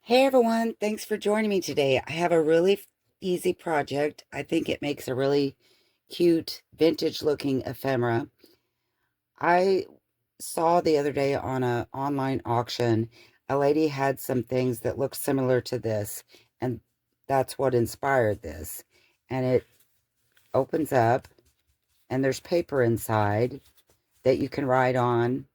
Hey everyone, thanks for joining me today. I have a really easy project. I think it makes a really cute vintage looking ephemera. I saw the other day on a online auction, a lady had some things that looked similar to this, and that's what inspired this. And it opens up and there's paper inside that you can write on,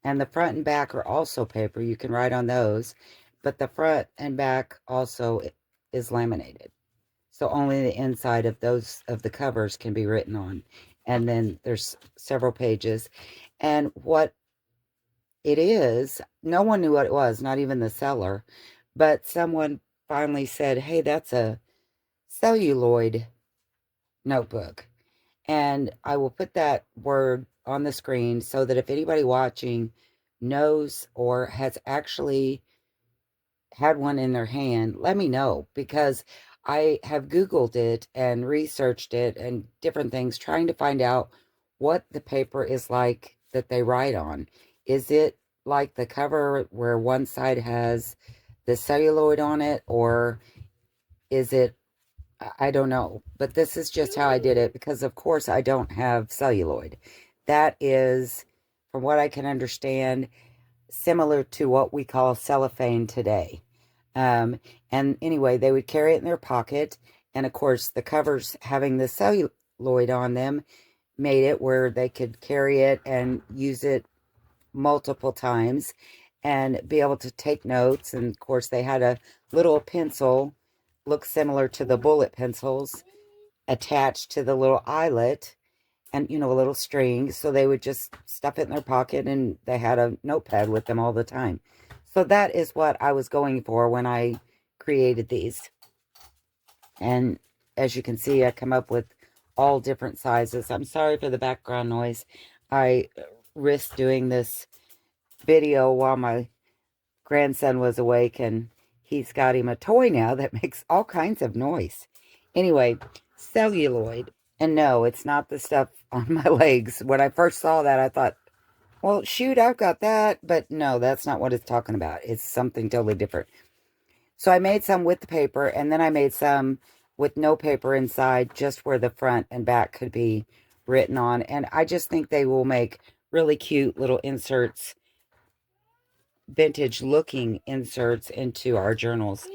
and the front and back are also paper. You can write on those, but the front and back also is laminated. So only the inside of those of the covers can be written on. And then there's several pages. And what it is, no one knew what it was, not even the seller. But someone finally said, "Hey, that's a celluloid notebook." And I will put that word on the screen so that if anybody watching knows or has actually had one in their hand, let me know, because I have Googled it and researched it and different things trying to find out what the paper is like that they write on. Is it like the cover where one side has the celluloid on it, or is it, I don't know. But this is just how I did it because, of course, I don't have celluloid. That is, from what I can understand, similar to what we call cellophane today. Um, and anyway, they would carry it in their pocket. And of course, the covers having the celluloid on them made it where they could carry it and use it multiple times and be able to take notes. And of course, they had a little pencil, look similar to the bullet pencils, attached to the little eyelet, and a little string, so they would just stuff it in their pocket, and they had a notepad with them all the time. So that is what I was going for when I created these. And as you can see, I come up with all different sizes. I'm sorry for the background noise. I risked doing this video while my grandson was awake, and he's got him a toy now that makes all kinds of noise. Anyway, celluloid. And no, it's not the stuff on my legs. When I first saw that, I thought, well, shoot, I've got that. But no, that's not what it's talking about. It's something totally different. So I made some with the paper, and then I made some with no paper inside, just where the front and back could be written on. And I just think they will make really cute little inserts, vintage looking inserts into our journals.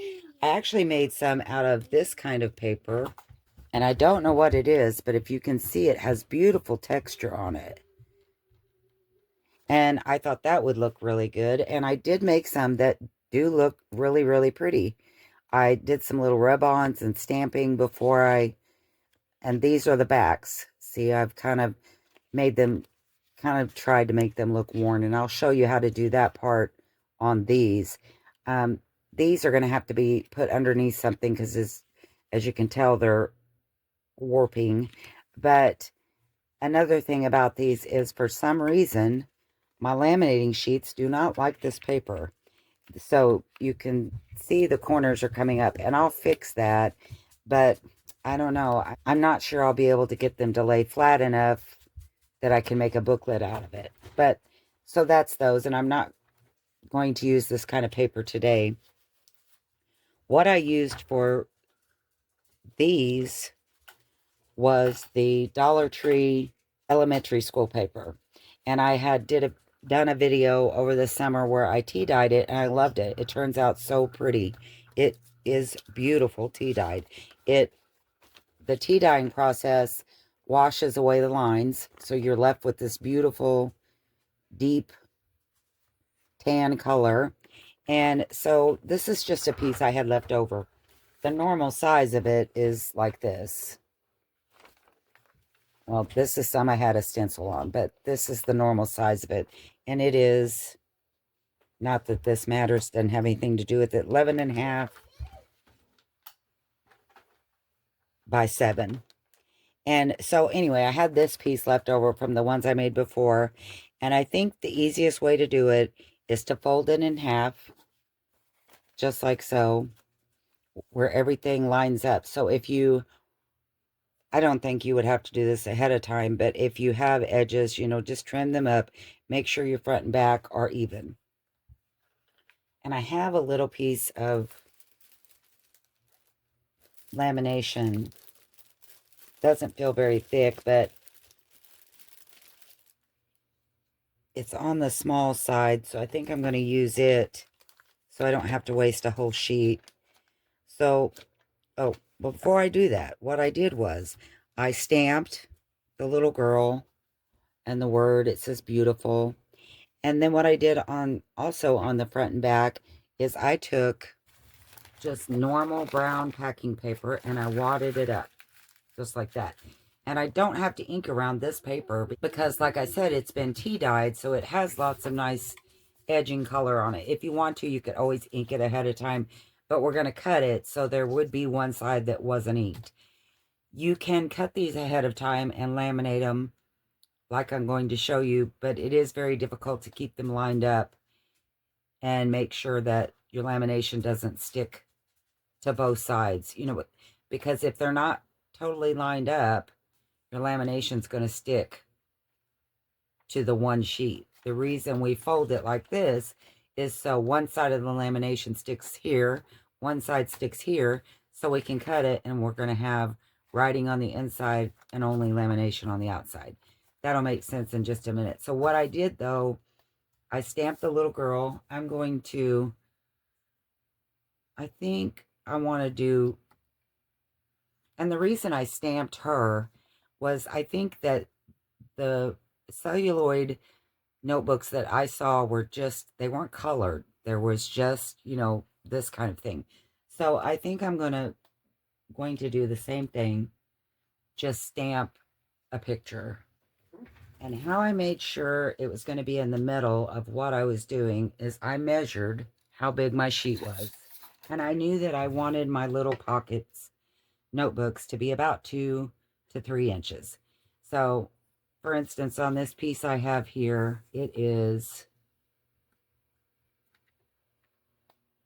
I actually made some out of this kind of paper, and I don't know what it is, but if you can see, it has beautiful texture on it. And I thought that would look really good. And I did make some that do look really, really pretty. I did some little rub-ons and stamping before and these are the backs. See, I've kind of made them, kind of tried to make them look worn, and I'll show you how to do that part on these. Um, these are going to have to be put underneath something because, as you can tell, they're warping. But another thing about these is, for some reason, my laminating sheets do not like this paper. So you can see the corners are coming up, and I'll fix that. But I don't know. I'm not sure I'll be able to get them to lay flat enough that I can make a booklet out of it. But so that's those, and I'm not going to use this kind of paper today. What I used for these was the Dollar Tree elementary school paper. And I had done a video over the summer where I tea dyed it, and I loved it. It turns out so pretty. It is beautiful tea dyed. The tea dyeing process washes away the lines, so you're left with this beautiful deep tan color. And so this is just a piece I had left over. The normal size of it is like this. Well, this is some I had a stencil on, but this is the normal size of it. And it is, not that this matters, doesn't have anything to do with it, 11.5 by 7. And so anyway, I had this piece left over from the ones I made before. And I think the easiest way to do it is to fold it in half, just like so, where everything lines up. So I don't think you would have to do this ahead of time, but if you have edges, just trim them up. Make sure your front and back are even. And I have a little piece of lamination. Doesn't feel very thick, but it's on the small side, so I think I'm going to use it so I don't have to waste a whole sheet. So, oh, before I do that, what I did was I stamped the little girl and the word. It says beautiful. And then what I did on also on the front and back is I took just normal brown packing paper and I wadded it up just like that. And I don't have to ink around this paper because, like I said, it's been tea dyed, so it has lots of nice edging color on it. If you want to, you could always ink it ahead of time, but we're going to cut it so there would be one side that wasn't inked. You can cut these ahead of time and laminate them like I'm going to show you, but it is very difficult to keep them lined up and make sure that your lamination doesn't stick to both sides, you know, because if they're not totally lined up, your lamination's going to stick to the one sheet. The reason we fold it like this is so one side of the lamination sticks here, one side sticks here, so we can cut it and we're going to have writing on the inside and only lamination on the outside. That'll make sense in just a minute. So what I did though, I stamped the little girl. I'm going to, I think I want to do, and the reason I stamped her was I think that the celluloid notebooks that I saw were just, they weren't colored. There was just, you know, this kind of thing. So I think I'm going to do the same thing, just stamp a picture. And how I made sure it was going to be in the middle of what I was doing is I measured how big my sheet was. And I knew that I wanted my little pockets notebooks to be about 2 to 3 inches. So, for instance, on this piece I have here, it is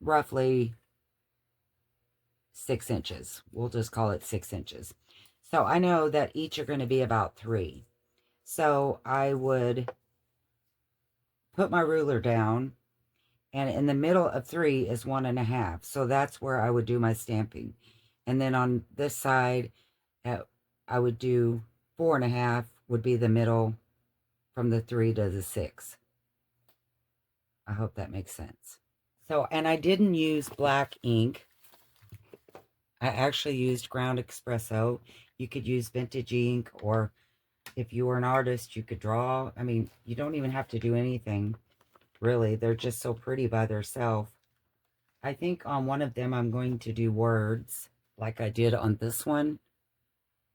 roughly 6 inches. We'll just call it 6 inches. So I know that each are going to be about 3. So I would put my ruler down, and in the middle of 3 is 1.5. So that's where I would do my stamping. And then on this side, I would do 4.5 would be the middle from the 3 to the 6. I hope that makes sense. So, and I didn't use black ink. I actually used ground espresso. You could use vintage ink, or if you were an artist, you could draw. I mean, you don't even have to do anything, really. They're just so pretty by themselves. I think on one of them, I'm going to do words like I did on this one.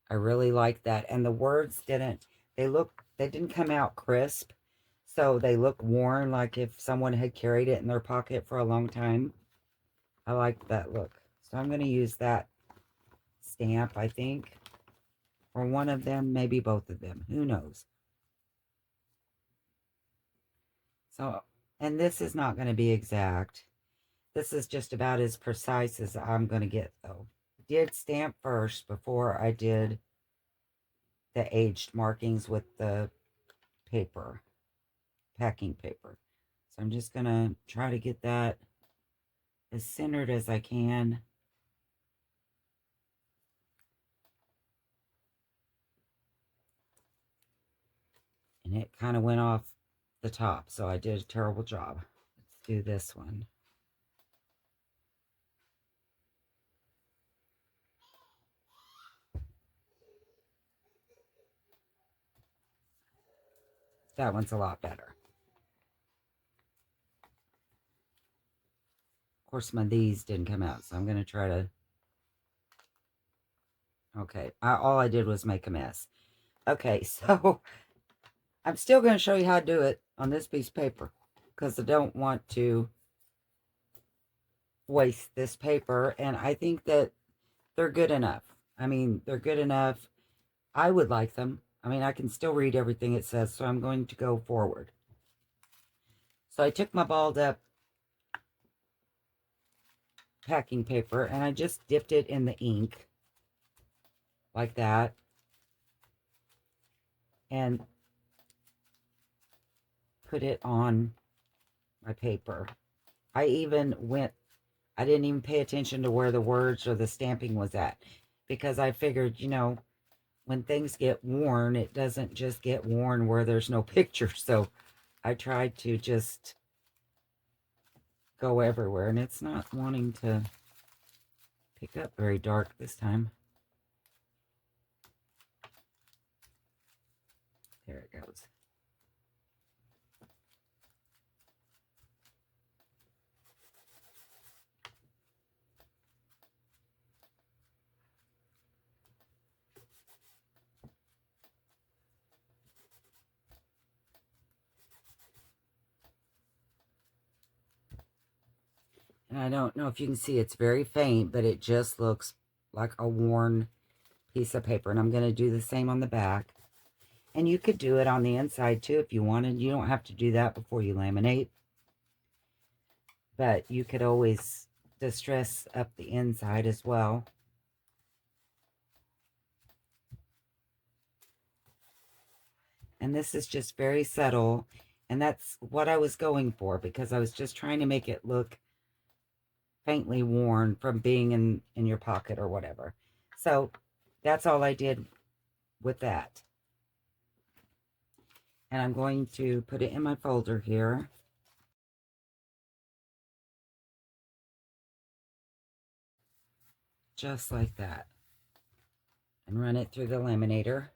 I really like that. And the words they didn't come out crisp. So they look worn, like if someone had carried it in their pocket for a long time. I like that look. So I'm going to use that stamp, I think. Or one of them, maybe both of them. Who knows? So, and this is not going to be exact. This is just about as precise as I'm going to get, though. I did stamp first before I did the aged markings with the paper, packing paper. So I'm just going to try to get that as centered as I can. And it kind of went off the top, so I did a terrible job. Let's do this one. That one's a lot better. Of course, my these didn't come out, so I'm going to try to... Okay, all I did was make a mess. Okay, so I'm still going to show you how to do it on this piece of paper because I don't want to waste this paper, and I think that they're good enough. I mean, they're good enough. I would like them. I mean, I can still read everything it says, so I'm going to go forward. So I took my balled up packing paper and I just dipped it in the ink like that. And put it on my paper. I didn't even pay attention to where the words or the stamping was at, because I figured, when things get worn, it doesn't just get worn where there's no picture. So I tried to just go everywhere, and it's not wanting to pick up very dark this time. There it goes. And I don't know if you can see, it's very faint, but it just looks like a worn piece of paper. And I'm going to do the same on the back. And you could do it on the inside too if you wanted. You don't have to do that before you laminate. But you could always distress up the inside as well. And this is just very subtle. And that's what I was going for, because I was just trying to make it look faintly worn from being in your pocket or whatever. So that's all I did with that. And I'm going to put it in my folder here. Just like that. And run it through the laminator.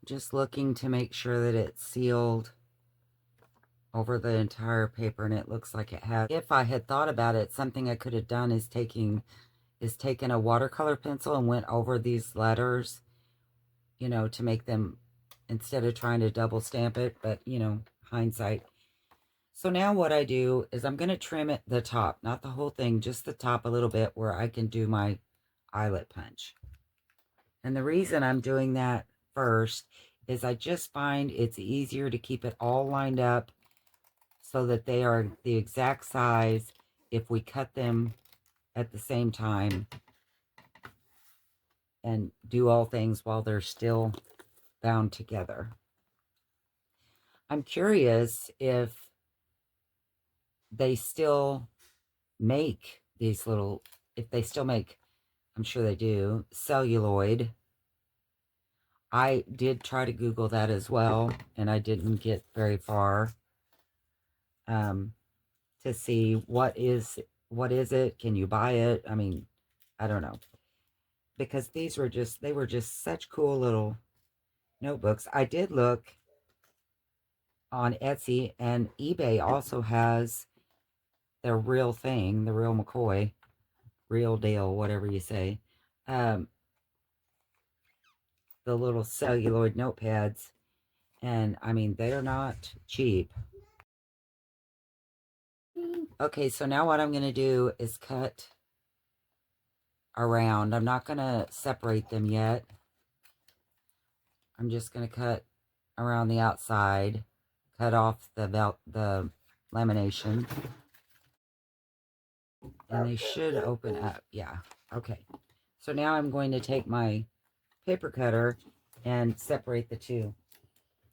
Just looking to make sure that it's sealed over the entire paper, and it looks like it has. If I had thought about it, something I could have done is taken a watercolor pencil and went over these letters, to make them, instead of trying to double stamp it, but, hindsight. So now what I do is I'm going to trim it, the top, not the whole thing, just the top a little bit where I can do my eyelet punch. And the reason I'm doing that first is I just find it's easier to keep it all lined up so that they are the exact size if we cut them at the same time and do all things while they're still bound together. I'm curious if they still make these little, if they still make, I'm sure they do, celluloid. I did try to Google that as well, and I didn't get very far to see what is it, can you buy it? I mean, I don't know, because they were just such cool little notebooks. I did look on Etsy, and eBay also has their real thing, the real McCoy, real deal, whatever you say. The little celluloid notepads, and I mean, they're not cheap. Okay, so now what I'm going to do is cut around. I'm not going to separate them yet. I'm just going to cut around the outside, cut off the lamination, and they should open up. Yeah, okay. So now I'm going to take my paper cutter and separate the two,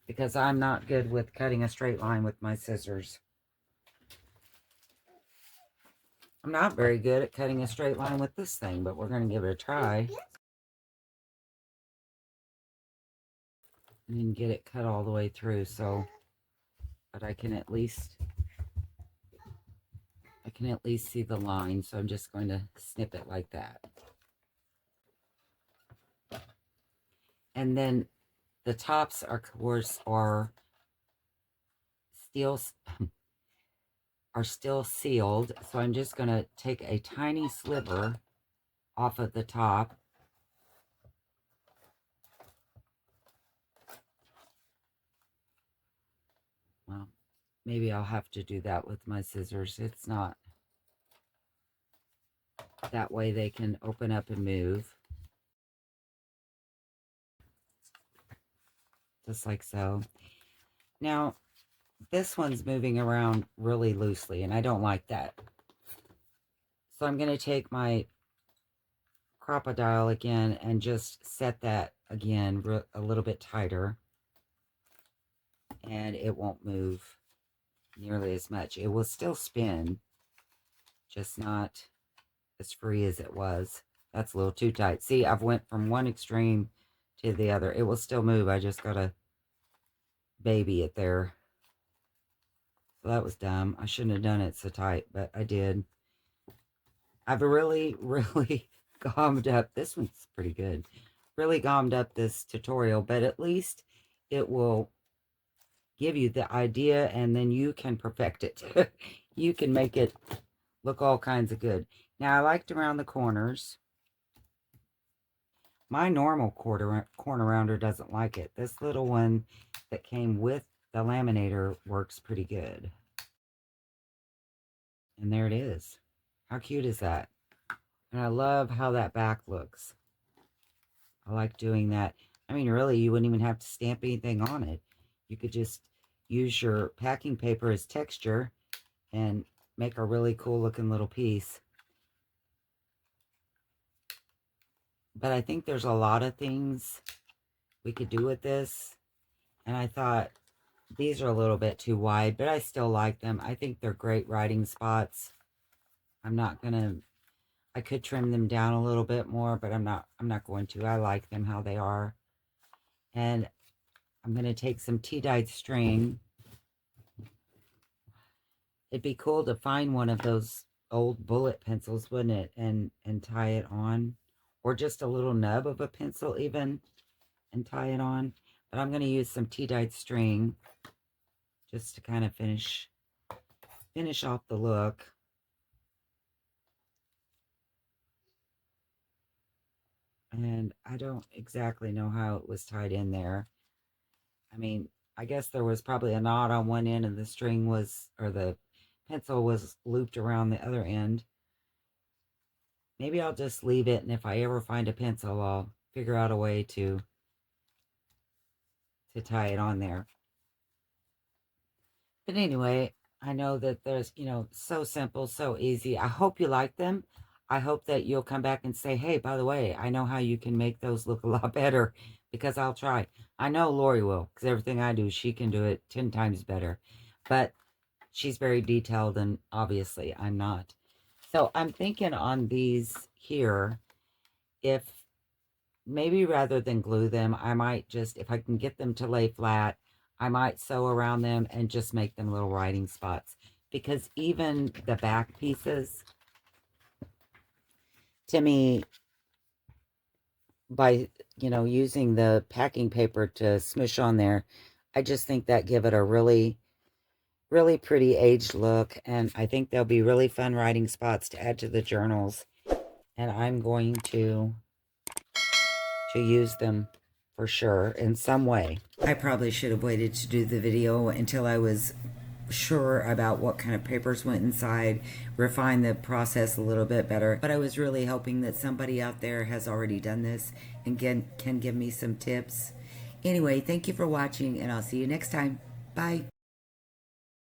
because I'm not good with cutting a straight line with my scissors. I'm not very good at cutting a straight line with this thing, but we're going to give it a try. And then get it cut all the way through, so but I can at least see the line. So I'm just going to snip it like that. And then the tops are, of course, are still sealed. So I'm just going to take a tiny sliver off of the top. Well, maybe I'll have to do that with my scissors. It's not, that way they can open up and move. Just like so. Now, this one's moving around really loosely, and I don't like that. So I'm going to take my crocodile again and just set that again a little bit tighter. and it won't move nearly as much. It will still spin, just not as free as it was. That's a little too tight. See, I've went from one extreme to the other. It will still move. I just gotta baby it there. So that was dumb. I shouldn't have done it so tight, but I did. I've really, really gommed up. This one's pretty good. Really gommed up this tutorial, but at least it will give you the idea and then you can perfect it. You can make it look all kinds of good. Now, I liked around the corners. My normal corner rounder doesn't like it. This little one that came with the laminator works pretty good. And there it is. How cute is that? And I love how that back looks. I like doing that. I mean, really, you wouldn't even have to stamp anything on it. You could just use your packing paper as texture and make a really cool looking little piece. But I think there's a lot of things we could do with this. And I thought these are a little bit too wide, but I still like them. I think they're great writing spots. I could trim them down a little bit more, but I'm not going to. I like them how they are. And I'm going to take some tea-dyed string. It'd be cool to find one of those old bullet pencils, wouldn't it? And tie it on. Or just a little nub of a pencil even, and tie it on. But I'm going to use some tea-dyed string just to kind of finish off the look. And I don't exactly know how it was tied in there. I mean, I guess there was probably a knot on one end and the string was, or the pencil was looped around the other end. Maybe I'll just leave it, and if I ever find a pencil, I'll figure out a way to tie it on there. But anyway, I know that there's, so simple, so easy. I hope you like them. I hope that you'll come back and say, hey, by the way, I know how you can make those look a lot better, because I'll try. I know Lori will, because everything I do, she can do it 10 times better. But she's very detailed, and obviously I'm not. So I'm thinking on these here, if maybe rather than glue them, I might just, if I can get them to lay flat, I might sew around them and just make them little writing spots. Because even the back pieces, to me, by, using the packing paper to smush on there, I just think that give it a really, really pretty aged look. And I think they'll be really fun writing spots to add to the journals. And I'm going to use them for sure in some way. I probably should have waited to do the video until I was sure about what kind of papers went inside, refine the process a little bit better. But I was really hoping that somebody out there has already done this and can give me some tips. Anyway, thank you for watching, and I'll see you next time. Bye.